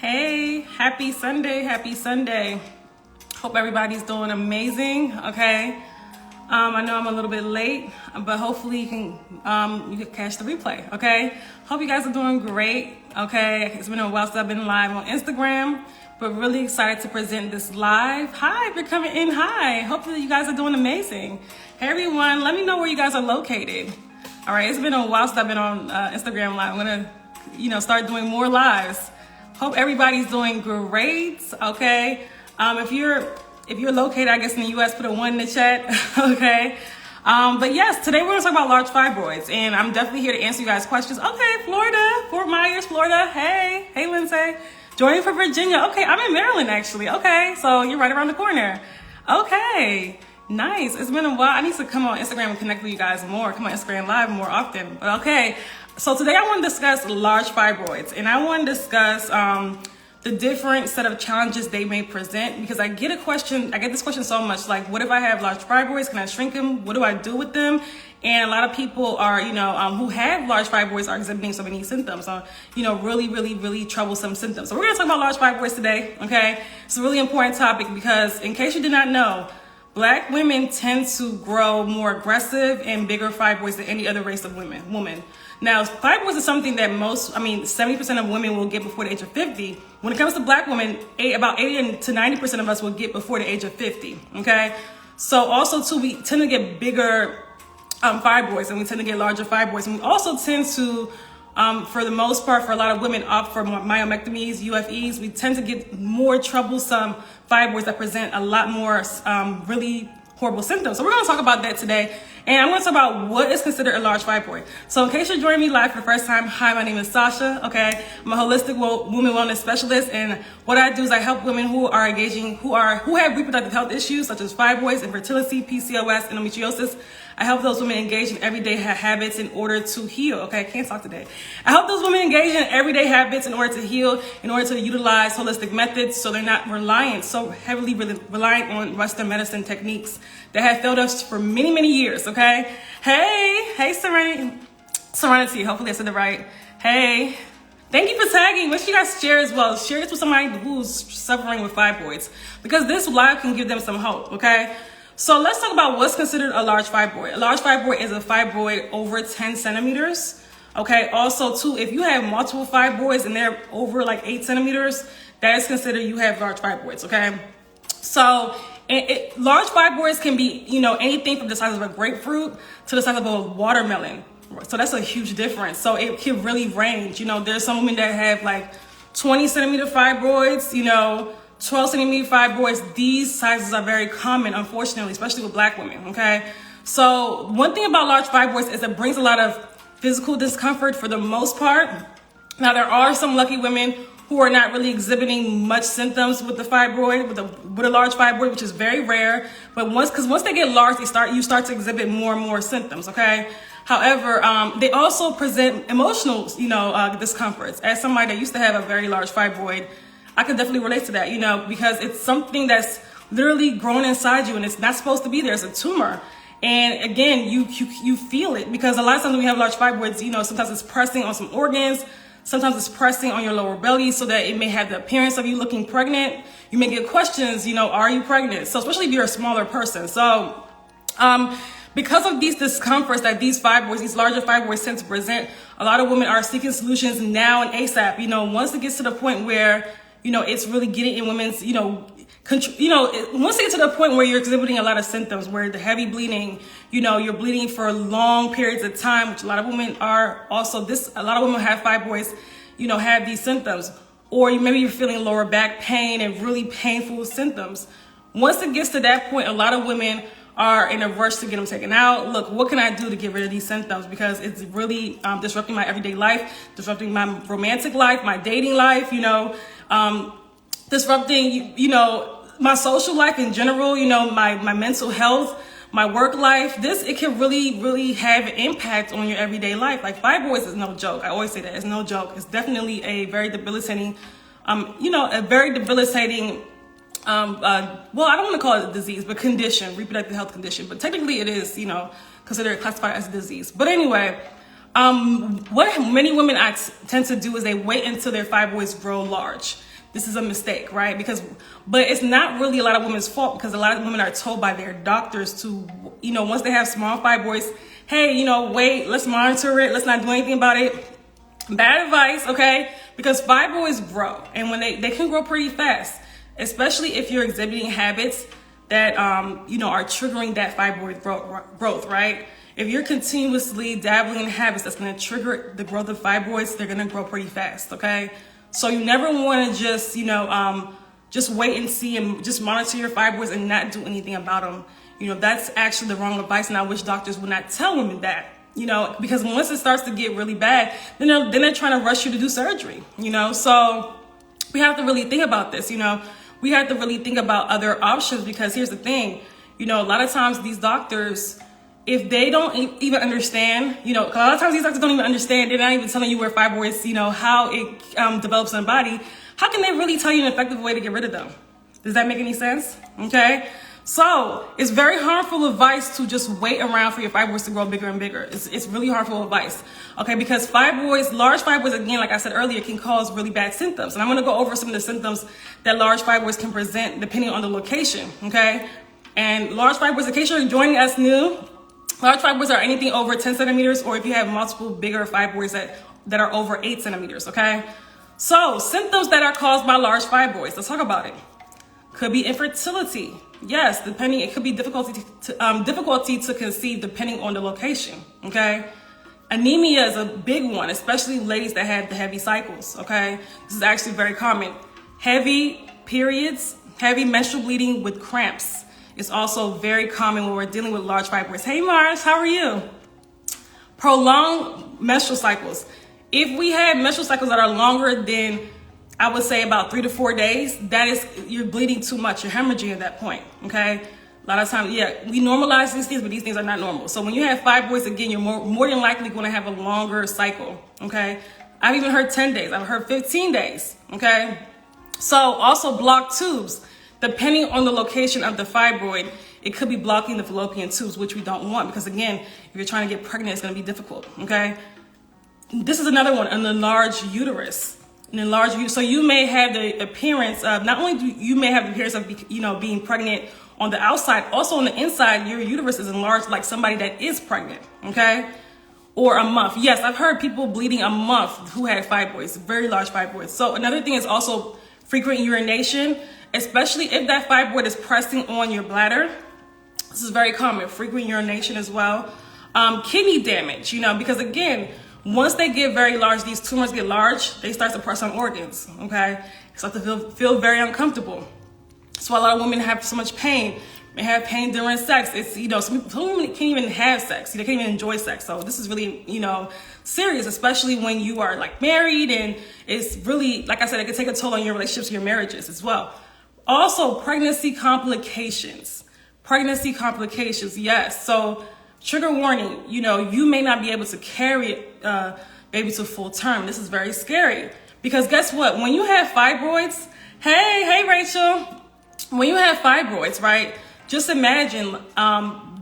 Hey, happy Sunday, happy Sunday. Hope everybody's doing amazing, okay? I know I'm a little bit late, but hopefully you can catch the replay, okay? Hope you guys are doing great, okay? It's been a while since I've been live on Instagram, but really excited to present this live. Hi, if you're coming in, hi. Hopefully you guys are doing amazing. Hey everyone, let me know where you guys are located. All right, it's been a while since I've been on Instagram live. I'm gonna, start doing more lives. Hope everybody's doing great, okay? If you're located, I guess, in the U.S., put a 1 in the chat, okay? But yes, today we're gonna talk about large fibroids, and I'm definitely here to answer you guys' questions. Okay, Florida, Fort Myers, Florida, hey Lindsay. Joining from Virginia, okay, I'm in Maryland, actually, okay? So you're right around the corner. Okay, nice, it's been a while. I need to come on Instagram and connect with you guys more, come on Instagram Live more often, but okay. So today I want to discuss large fibroids, and I want to discuss the different set of challenges they may present, because I get this question so much, like, what if I have large fibroids? Can I shrink them? What do I do with them? And a lot of people are, who have large fibroids are exhibiting so many symptoms, really troublesome symptoms. So we're going to talk about large fibroids today, okay? It's a really important topic because, in case you did not know, Black women tend to grow more aggressive and bigger fibroids than any other race of woman. Now, fibroids is something that 70% of women will get before the age of 50. When it comes to Black women, about 80 to 90% of us will get before the age of 50, okay? So also, too, we tend to get bigger fibroids, and we tend to get larger fibroids. And we also tend to, for the most part, for a lot of women, opt for myomectomies, UFEs. We tend to get more troublesome fibroids that present a lot more really horrible symptoms. So we're going to talk about that today. And I'm going to talk about what is considered a large fibroid. So in case you're joining me live for the first time, hi, my name is Sasha, okay? I'm a holistic woman wellness specialist, and what I do is I help women who have reproductive health issues such as fibroids, infertility, PCOS, endometriosis. I help those women engage in everyday habits in order to heal. Okay, I can't talk today. I help those women engage in everyday habits in order to heal, in order to utilize holistic methods so they're not so heavily reliant on Western medicine techniques that have failed us for many, many years, okay? Hey, Serenity, hopefully I said it right. Hey, thank you for tagging. Make sure you guys share as well. Share this with somebody who's suffering with fibroids, because this live can give them some hope, okay? So let's talk about what's considered a large fibroid. A large fibroid is a fibroid over 10 centimeters. Okay, also too, if you have multiple fibroids and they're over like 8 centimeters, that is considered you have large fibroids, okay? So large fibroids can be, anything from the size of a grapefruit to the size of a watermelon. So that's a huge difference. So it can really range. There's some women that have like 20 centimeter fibroids, 12 centimeter fibroids. These sizes are very common, unfortunately, especially with Black women, okay? So one thing about large fibroids is it brings a lot of physical discomfort for the most part. Now, there are some lucky women who are not really exhibiting much symptoms with the fibroid, with a large fibroid, which is very rare. But once they get large, you start to exhibit more and more symptoms, okay? However, they also present emotional, discomforts. As somebody that used to have a very large fibroid, I can definitely relate to that, because it's something that's literally grown inside you and it's not supposed to be there. It's a tumor. And again, you feel it, because a lot of times when we have large fibroids, sometimes it's pressing on some organs, sometimes it's pressing on your lower belly so that it may have the appearance of you looking pregnant. You may get questions, are you pregnant? So especially if you're a smaller person. So, because of these discomforts that these larger fibroids tend to present, a lot of women are seeking solutions now and ASAP. Once it gets to the point where it's really getting in women's, once you get to the point where you're exhibiting a lot of symptoms, where the heavy bleeding, you're bleeding for long periods of time, which a lot of women are also, a lot of women have fibroids, have these symptoms, or maybe you're feeling lower back pain and really painful symptoms. Once it gets to that point, a lot of women are in a rush to get them taken out. Look, what can I do to get rid of these symptoms? Because it's really disrupting my everyday life, disrupting my romantic life, my dating life, disrupting, my social life in general, my mental health, my work life. It can really have an impact on your everyday life. Like, fibroids is no joke. I always say that, it's no joke. It's definitely a very debilitating, well, I don't want to call it a disease, but condition, reproductive health condition. But technically it is, considered classified as a disease. But anyway, what many women tend to do is they wait until their fibroids grow large. this is a mistake, right? But it's not really a lot of women's fault, because a lot of women are told by their doctors to, once they have small fibroids, hey, wait, let's monitor it. Let's not do anything about it. Bad advice, okay? Because fibroids grow, and when they can grow pretty fast, especially if you're exhibiting habits that, are triggering that fibroid growth, right? If you're continuously dabbling in habits that's going to trigger the growth of fibroids, they're going to grow pretty fast, okay? So you never want to just, just wait and see and just monitor your fibroids and not do anything about them. That's actually the wrong advice, and I wish doctors would not tell women that, because once it starts to get really bad, then they're trying to rush you to do surgery, So we have to really think about this, We have to really think about other options, because here's the thing, a lot of times these doctors, if they don't even understand, a lot of times these doctors don't even understand, they're not even telling you where fibroids, how it develops in the body. How can they really tell you an effective way to get rid of them? Does that make any sense? Okay. So it's very harmful advice to just wait around for your fibroids to grow bigger and bigger. It's really harmful advice. Okay. Because large fibroids, again, like I said earlier, can cause really bad symptoms. And I'm going to go over some of the symptoms that large fibroids can present depending on the location. Okay. And large fibroids, in case you're joining us new, large fibroids are anything over 10 centimeters, or if you have multiple bigger fibroids that are over 8 centimeters, okay? So symptoms that are caused by large fibroids, let's talk about it. Could be infertility. Yes, it could be difficulty to conceive depending on the location, okay? Anemia is a big one, especially ladies that have the heavy cycles, okay? This is actually very common. Heavy periods, heavy menstrual bleeding with cramps. It's also very common when we're dealing with large fibroids. Hey Mars, how are you? Prolonged menstrual cycles. If we have menstrual cycles that are longer than, I would say, about 3 to 4 days, you're bleeding too much. You're hemorrhaging at that point, okay? A lot of times, we normalize these things, but these things are not normal. So when you have fibroids, again, you're more than likely going to have a longer cycle, okay? I've even heard 10 days. I've heard 15 days, okay? So also blocked tubes. Depending on the location of the fibroid, it could be blocking the fallopian tubes, which we don't want, because again, if you're trying to get pregnant, it's going to be difficult, okay? This is another one, an enlarged uterus. So you may have the appearance of, not only do you may have the appearance of, being pregnant on the outside, also on the inside, your uterus is enlarged like somebody that is pregnant, okay? Or a muff. Yes, I've heard people bleeding a muff who had fibroids, very large fibroids. So another thing is also frequent urination, especially if that fibroid is pressing on your bladder. This is very common, frequent urination as well. Kidney damage, because again, once they get very large, these tumors get large, they start to press on organs, okay? They start to feel very uncomfortable. That's why a lot of women have so much pain. They have pain during sex. It's, some women can't even have sex. They can't even enjoy sex. So this is really, serious, especially when you are like married, and it's really, like I said, it can take a toll on your relationships, your marriages as well. Also, pregnancy complications. Yes. So trigger warning, you may not be able to carry baby to full term. This is very scary, because guess what? When you have fibroids, hey Rachel, when you have fibroids, right? Just imagine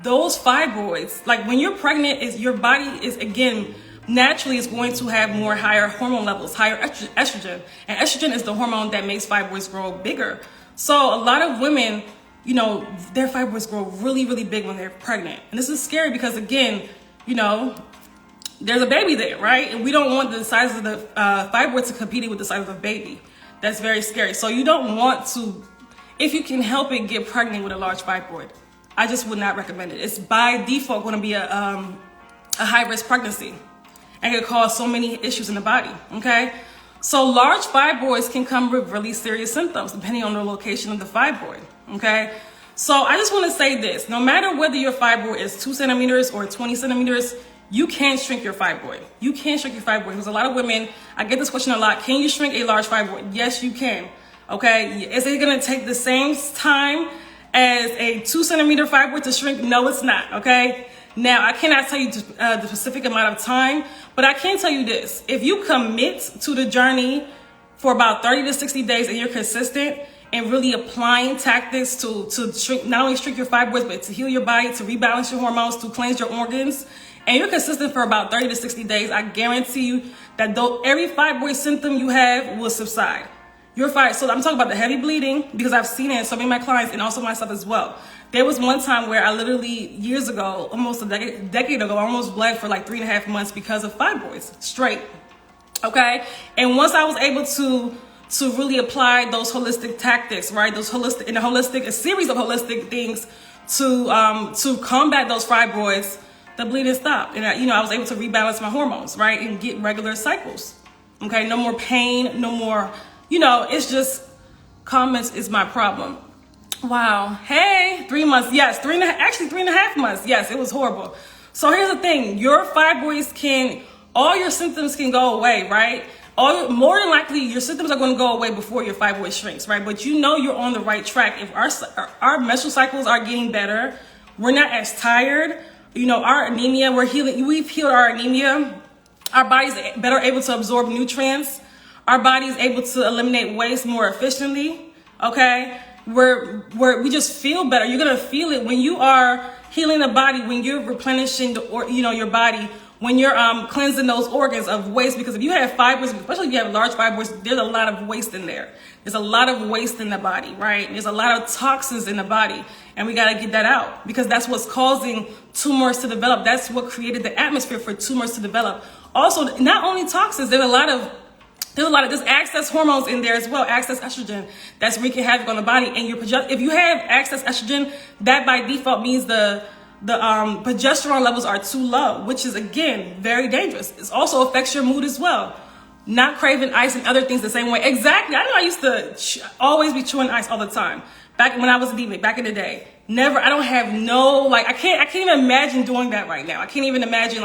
those fibroids, like when you're pregnant, your body is, again, naturally is going to have higher hormone levels, higher estrogen. And estrogen is the hormone that makes fibroids grow bigger. So a lot of women, their fibroids grow really, really big when they're pregnant. And this is scary because, again, there's a baby there, right? And we don't want the size of the fibroid to compete with the size of the baby. That's very scary. So you don't want to, if you can help it, get pregnant with a large fibroid. I just would not recommend it. It's by default going to be a high-risk pregnancy, and it can cause so many issues in the body, okay? So large fibroids can come with really serious symptoms depending on the location of the fibroid, okay? So I just want to say this. No matter whether your fibroid is 2 centimeters or 20 centimeters, you can shrink your fibroid. You can shrink your fibroid. Because a lot of women, I get this question a lot. Can you shrink a large fibroid? Yes, you can, okay? Is it going to take the same time as a 2 centimeter fibroid to shrink? No, it's not, okay? Now, I cannot tell you the specific amount of time, but I can tell you this. If you commit to the journey for about 30 to 60 days and you're consistent and really applying tactics to shrink, not only shrink your fibroids, but to heal your body, to rebalance your hormones, to cleanse your organs, and you're consistent for about 30 to 60 days, I guarantee you that though every fibroid symptom you have will subside. You're fine. So I'm talking about the heavy bleeding because I've seen it in so many of my clients and also myself as well. There was one time where I literally, years ago, almost a decade ago, I almost bled for like 3.5 months because of fibroids, straight. Okay? And once I was able to really apply those holistic tactics, right? A series of holistic things to combat those fibroids, the bleeding stopped. And I was able to rebalance my hormones, right? And get regular cycles. Okay? No more pain, no more, it's just comments is my problem. Wow. Hey, 3 months. Yes, 3.5 months. Yes, it was horrible. So here's the thing. Your fibroids all your symptoms can go away, right? More than likely, your symptoms are going to go away before your fibroid shrinks, right? But you're on the right track. If our menstrual cycles are getting better, we're not as tired. Our anemia, we've healed our anemia. Our body's better able to absorb nutrients. Our body's able to eliminate waste more efficiently, okay? We just feel better. You're gonna feel it when you are healing the body, when you're replenishing your body, when you're cleansing those organs of waste. Because if you have fibroids, especially if you have large fibroids, there's a lot of waste in there. There's a lot of waste in the body, right? There's a lot of toxins in the body, and we gotta get that out because that's what's causing tumors to develop. That's what created the atmosphere for tumors to develop. Also, not only toxins, there's a lot of excess hormones in there as well, excess estrogen that's wreaking havoc on the body. And if you have excess estrogen, that by default means the progesterone levels are too low, which is again very dangerous. It also affects your mood as well. Not craving ice and other things the same way. Exactly. I know I used to always be chewing ice all the time back when I was anemic, back in the day. Never. I don't have I can't even imagine doing that right now. I can't even imagine,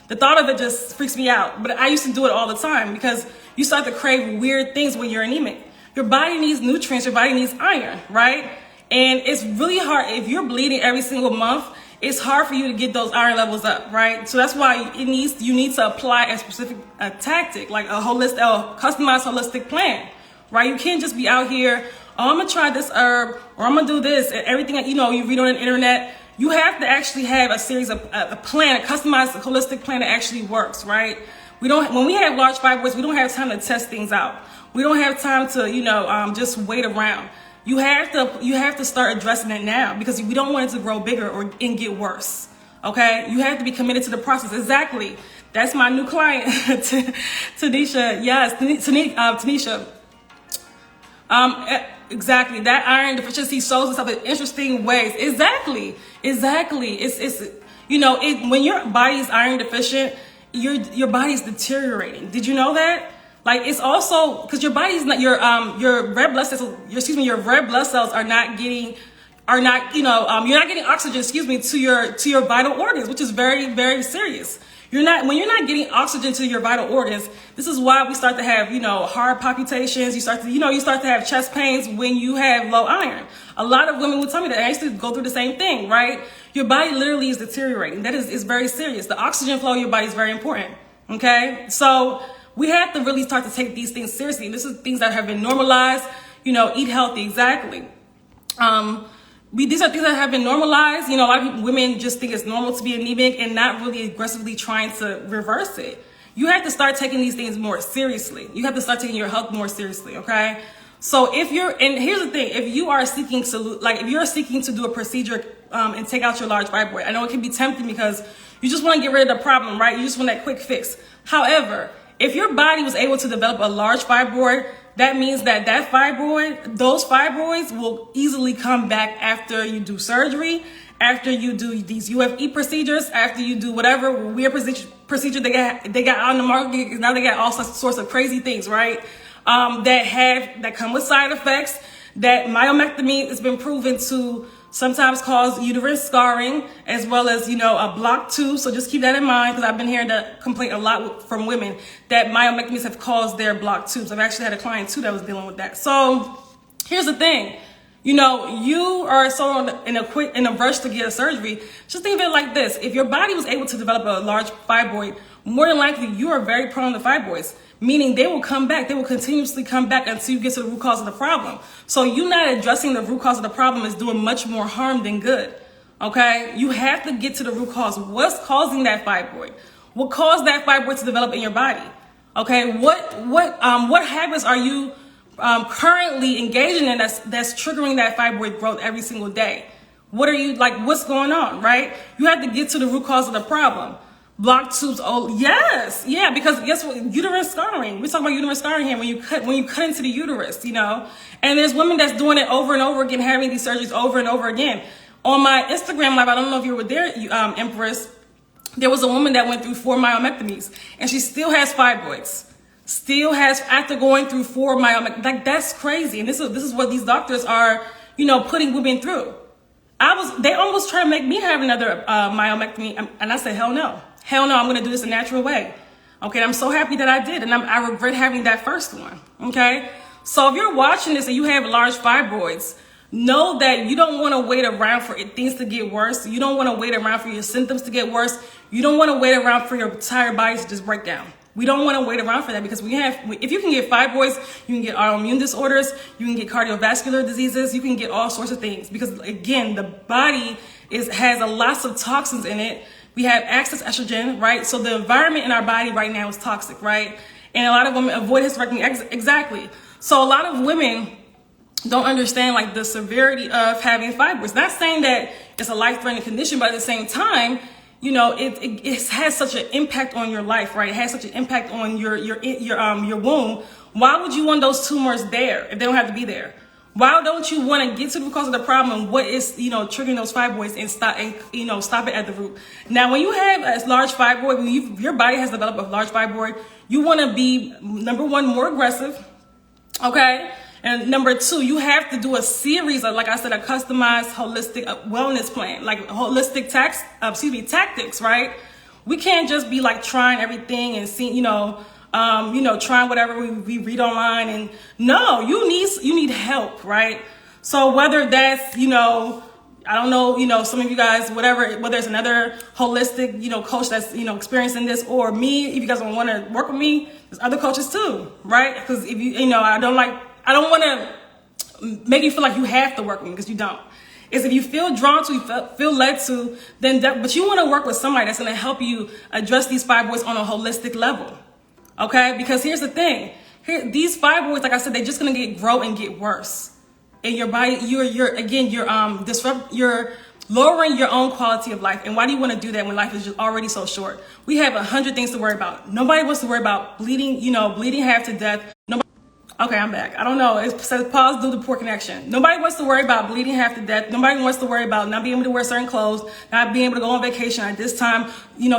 the thought of it just freaks me out. But I used to do it all the time because you start to crave weird things when you're anemic. Your body needs nutrients. Your body needs iron, right? And it's really hard. If you're bleeding every single month, it's hard for you to get those iron levels up, right? So that's why you need to apply a specific tactic, like a customized holistic plan, right? You can't just be out here, I'm going to try this herb or I'm going to do this and everything you read on the internet. You have to actually have a series of a plan, a customized holistic plan that actually works, right? When we have large fibroids, we don't have time to test things out. We don't have time to, just wait around. You have to start addressing it now because we don't want it to grow bigger and get worse. Okay? You have to be committed to the process. Exactly. That's my new client, Tanisha. Yes, Tanisha. Exactly. That iron deficiency shows itself in interesting ways. Exactly. It's when your body is iron deficient, your body's deteriorating. Did you know that? It's also because your body's not your red blood cells. Your red blood cells you're not getting oxygen. To your vital organs, which is very, very serious. When you're not getting oxygen to your vital organs. This is why we start to have heart palpitations. You start to have chest pains when you have low iron. A lot of women will tell me that I used to go through the same thing. Right? Your body literally is deteriorating. That is very serious. The oxygen flow in your body is very important. Okay, so we have to really start to take these things seriously. This is things that have been normalized. Eat healthy. Exactly. These are things that have been normalized. A lot of women just think it's normal to be anemic and not really aggressively trying to reverse it. You have to start taking these things more seriously. You have to start taking your health more seriously, okay? So and here's the thing, if you are seeking to do a procedure and take out your large fibroid, I know it can be tempting because you just want to get rid of the problem, right? You just want that quick fix. However, if your body was able to develop a large fibroid, that means those fibroids will easily come back after you do surgery, after you do these UFE procedures, after you do whatever weird procedure they got on the market. Now they got all sorts of crazy things, right? That come with side effects. That myomectomy has been proven to sometimes cause uterine scarring, as well as, a blocked tube. So just keep that in mind, because I've been hearing that complaint a lot from women that myomectomies have caused their blocked tubes. I've actually had a client too that was dealing with that. So here's the thing, you are so in a rush to get a surgery. Just think of it like this. If your body was able to develop a large fibroid, more than likely you are very prone to fibroids. Meaning they will come back. They will continuously come back until you get to the root cause of the problem. So you not addressing the root cause of the problem is doing much more harm than good. Okay? You have to get to the root cause. What's causing that fibroid? What caused that fibroid to develop in your body? Okay? What habits are you currently engaging in that's triggering that fibroid growth every single day? What are you, like, what's going on, right? You have to get to the root cause of the problem. Blocked tubes, oh, yes, yeah, because guess what? Uterus scarring. We're talking about uterus scarring here when you cut into the uterus, you know? And there's women that's doing it over and over again, having these surgeries over and over again. On my Instagram live, I don't know if you were there, Empress, there was a woman that went through 4 myomectomies, and she still has fibroids. Still has, after going through 4 myomectomies. Like, that's crazy. And this is what these doctors are, you know, putting women through. They almost tried to make me have another myomectomy, and I said, hell no. Hell no, I'm going to do this a natural way. Okay, I'm so happy that I did, and I regret having that first one. Okay, so if you're watching this and you have large fibroids, know that you don't want to wait around for things to get worse. You don't want to wait around for your symptoms to get worse. You don't want to wait around for your entire body to just break down. We don't want to wait around for that, because if you can get fibroids, you can get autoimmune disorders, you can get cardiovascular diseases, you can get all sorts of things, because again, the body has a lots of toxins in it. We have excess estrogen, right? So the environment in our body right now is toxic, right? And a lot of women avoid hysterectomy. Exactly. So a lot of women don't understand, like, the severity of having fibroids. Not saying that it's a life-threatening condition, but at the same time, you know, it has such an impact on your life, right? It has such an impact on your womb. Why would you want those tumors there if they don't have to be there? Why don't you want to get to the cause of the problem and what is, you know, triggering those fibroids, and stop it at the root? Now, when you have a large fibroid, when your body has developed a large fibroid, you want to be, number one, more aggressive, okay? And number two, you have to do a series of, like I said, a customized holistic wellness plan, like holistic tactics, right? We can't just be like trying everything and seeing, trying whatever we read online. And no, you need help, right? So whether that's, I don't know, some of you guys, whether it's another holistic, coach that's, experiencing this, or me, if you guys don't want to work with me, there's other coaches too, right? Because if I don't want to make you feel like you have to work with me, because you don't. Is if you feel drawn to, you feel led to, but you want to work with somebody that's going to help you address these fibroids on a holistic level. Okay? Because here's the thing. These fibroids, like I said, they're just going to grow and get worse. And your body, you're lowering your own quality of life. And why do you want to do that when life is just already so short? We have 100 things to worry about. Nobody wants to worry about bleeding half to death. Okay, I'm back. I don't know. It says pause due to poor connection. Nobody wants to worry about bleeding half to death. Nobody wants to worry about not being able to wear certain clothes, not being able to go on vacation at this time,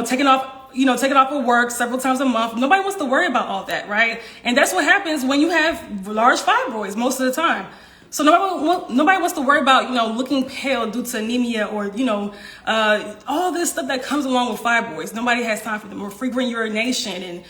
taking off of work several times a month. Nobody wants to worry about all that, right? And that's what happens when you have large fibroids most of the time. So nobody wants to worry about, looking pale due to anemia, or, all this stuff that comes along with fibroids. Nobody has time for them, or frequent urination, and,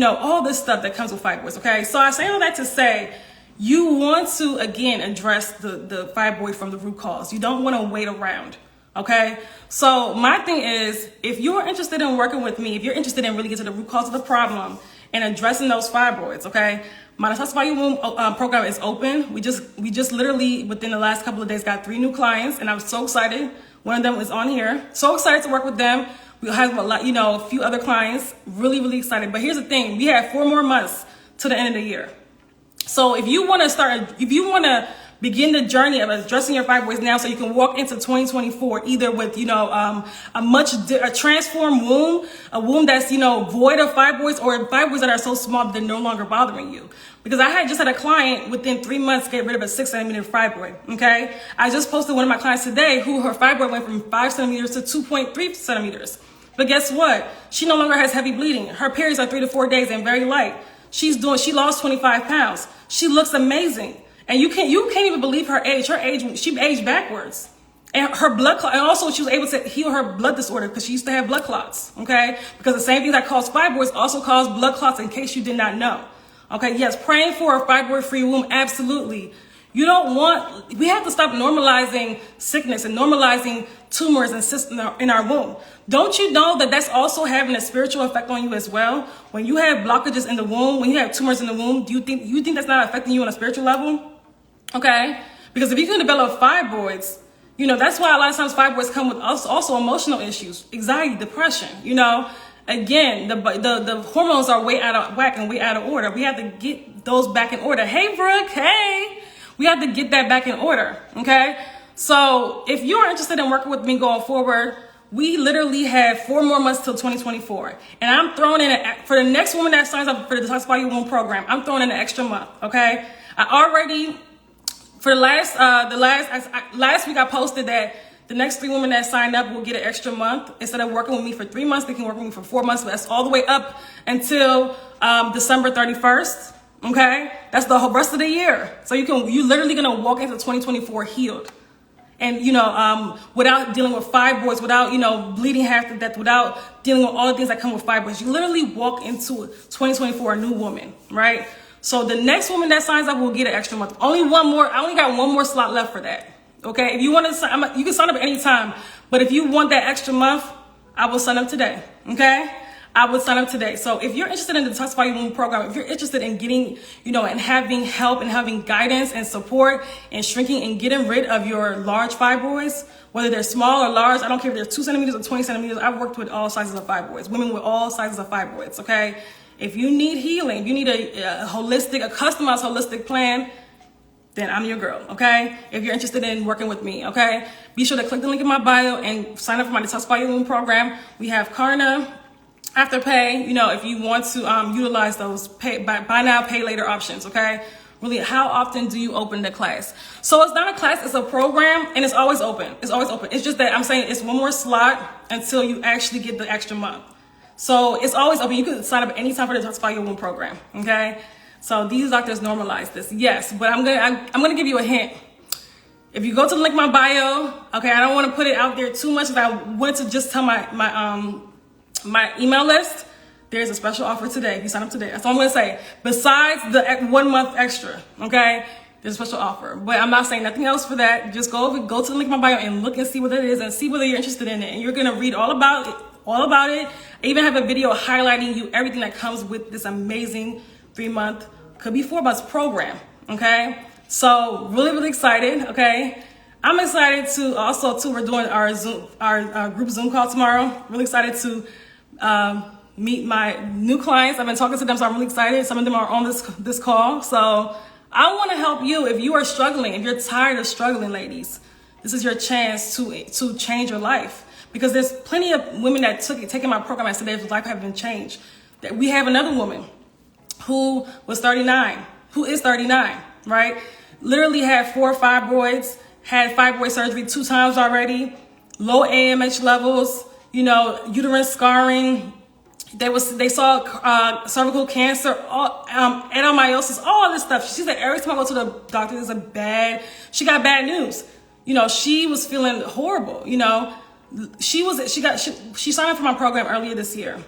all this stuff that comes with fibroids. Okay. So I say all that to say, you want to, again, address the fibroid from the root cause. You don't want to wait around. Okay. So my thing is, if you're interested in working with me, if you're interested in really getting to the root cause of the problem and addressing those fibroids, okay, my Detoxify Your Womb program is open. We just literally within the last couple of days got 3 new clients, and I'm so excited. One of them is on here. So excited to work with them. We have a few other clients. Really, really excited. But here's the thing: we have 4 more months to the end of the year. So if you want to begin the journey of addressing your fibroids now, so you can walk into 2024 either with a transformed womb, a womb that's void of fibroids, or fibroids that are so small that they're no longer bothering you. Because I just had a client within 3 months get rid of a 6 centimeter fibroid. Okay, I just posted one of my clients today who her fibroid went from 5 centimeters to 2.3 centimeters. But guess what? She no longer has heavy bleeding. Her periods are 3 to 4 days and very light. She lost 25 pounds. She looks amazing. And you can't even believe her age. She aged backwards. And her blood clot, and also she was able to heal her blood disorder because she used to have blood clots. Okay? Because the same thing that cause fibroids also cause blood clots, in case you did not know. Okay? Yes, praying for a fibroid-free womb, absolutely. We have to stop normalizing sickness and normalizing tumors and cysts in our womb. Don't you know that that's also having a spiritual effect on you as well? When you have blockages in the womb, when you have tumors in the womb, do you think that's not affecting you on a spiritual level? Okay? Because if you can develop fibroids, that's why a lot of times fibroids come with also emotional issues, anxiety, depression, again, the hormones are way out of whack and way out of order. We have to get those back in order. Hey, Brooke, hey. We have to get that back in order, okay? So if you're interested in working with me going forward, we literally have 4 more months till 2024. And I'm throwing in, for the next woman that signs up for the Detoxify Your Womb program, I'm throwing in an extra month, okay? I already, for last week I posted that the next 3 women that signed up will get an extra month. Instead of working with me for 3 months, they can work with me for 4 months. But that's all the way up until December 31st. Okay, that's the whole rest of the year. So you literally gonna walk into 2024 healed, and without dealing with fibroids, without bleeding half to death, without dealing with all the things that come with fibroids. You literally walk into 2024 a new woman, right? So the next woman that signs up will get an extra month. Only one more. I only got 1 more slot left for that. Okay, if you want to sign, you can sign up at any time. But if you want that extra month, I will sign up today. Okay. I would sign up today. So if you're interested in the Detoxify Your Womb program, if you're interested in getting, and having help and having guidance and support and shrinking and getting rid of your large fibroids, whether they're small or large, I don't care if they're 2 centimeters or 20 centimeters. I've worked with all sizes of fibroids, women with all sizes of fibroids. Okay. If you need healing, if you need a customized holistic plan, then I'm your girl. Okay. If you're interested in working with me, okay, be sure to click the link in my bio and sign up for my Detoxify Your Womb program. We have Klarna, Afterpay, if you want to utilize those buy now, pay later options, okay? Really, how often do you open the class? So it's not a class, it's a program, and it's always open. It's always open. It's just that I'm saying it's 1 more slot until you actually get the extra month. So it's always open. You can sign up anytime for the Detoxify Your Womb program, okay? So these doctors normalize this, yes, but I'm gonna give you a hint. If you go to the link in my bio, okay, I don't want to put it out there too much, because I wanted to just tell my email list, there's a special offer today if you sign up today. That's all I'm going to say. Besides the 1 month extra, okay, there's a special offer. But I'm not saying nothing else for that. Just go to the link in my bio and look and see what it is and see whether you're interested in it. And you're going to read all about it. I even have a video highlighting you everything that comes with this amazing 3-month, could be 4 months program, okay? So really, really excited, okay? I'm excited we're doing our group Zoom call tomorrow. Really excited to meet my new clients. I've been talking to them, so I'm really excited. Some of them are on this call. So I want to help you if you are struggling, if you're tired of struggling, ladies. This is your chance to change your life, because there's plenty of women that taking my program and said their life have been changed. That we have another woman who is 39, right? Literally had 4 fibroids, had fibroid surgery 2 times already, low 𝐏𝐫𝐸 levels, uterine scarring. They saw cervical cancer, endometriosis, all this stuff. She said every time I go to the doctor, she got bad news. She was feeling horrible. She signed up for my program earlier this year.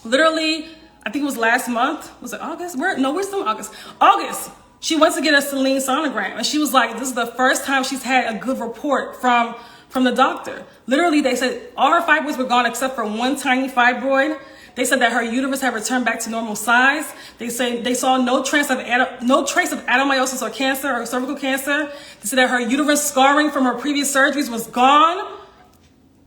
Literally, I think it was last month. Was it August? We're still in August. August. She went to get a saline sonogram, and she was like, this is the first time she's had a good report from the doctor. Literally, they said all her fibroids were gone except for 1 tiny fibroid. They said that her uterus had returned back to normal size. They say they saw no trace of adenomyosis or cancer or cervical cancer. They said that her uterine scarring from her previous surgeries was gone.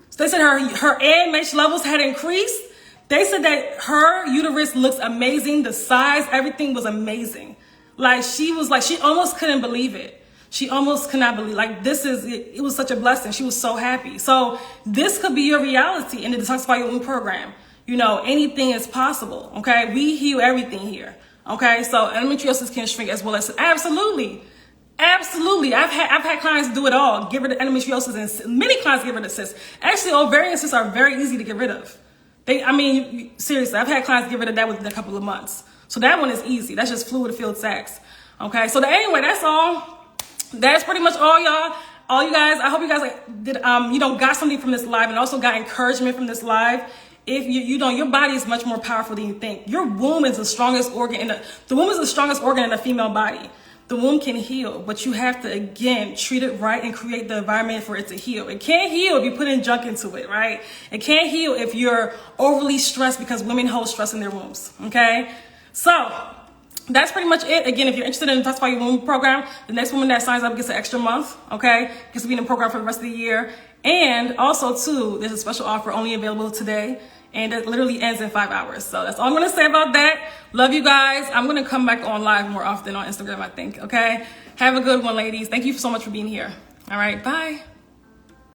So they said her 𝐏𝐫𝐸 levels had increased. They said that her uterus looks amazing. The size, everything was amazing. Like, she almost couldn't believe it. She almost could not believe, it was such a blessing. She was so happy. So this could be your reality in the Detoxify Your Womb program. Anything is possible, okay? We heal everything here, okay? So endometriosis can shrink as well as, absolutely. I've had clients do it all, get rid of endometriosis, and many clients get rid of cysts. Actually, ovarian cysts are very easy to get rid of. Seriously, I've had clients get rid of that within a couple of months. So that one is easy. That's just fluid-filled sacs. Okay, so anyway, that's all. That's pretty much all, y'all. All you guys, I hope you guys did, got something from this live and also got encouragement from this live. If your body is much more powerful than you think. Your womb is the strongest organ the womb is the strongest organ in the female body. The womb can heal, but you have to, again, treat it right and create the environment for it to heal. It can't heal if you put in junk into it, right? It can't heal if you're overly stressed, because women hold stress in their wombs, okay? So that's pretty much it. Again, if you're interested in the Detoxify Your Womb program, the next woman that signs up gets an extra month, okay? Gets to be in the program for the rest of the year. And also, too, there's a special offer only available today. and it literally ends in 5 hours. So that's all I'm gonna say about that. Love you guys. I'm gonna come back on live more often on Instagram, I think, okay? Have a good one, ladies. Thank you so much for being here. All right, bye.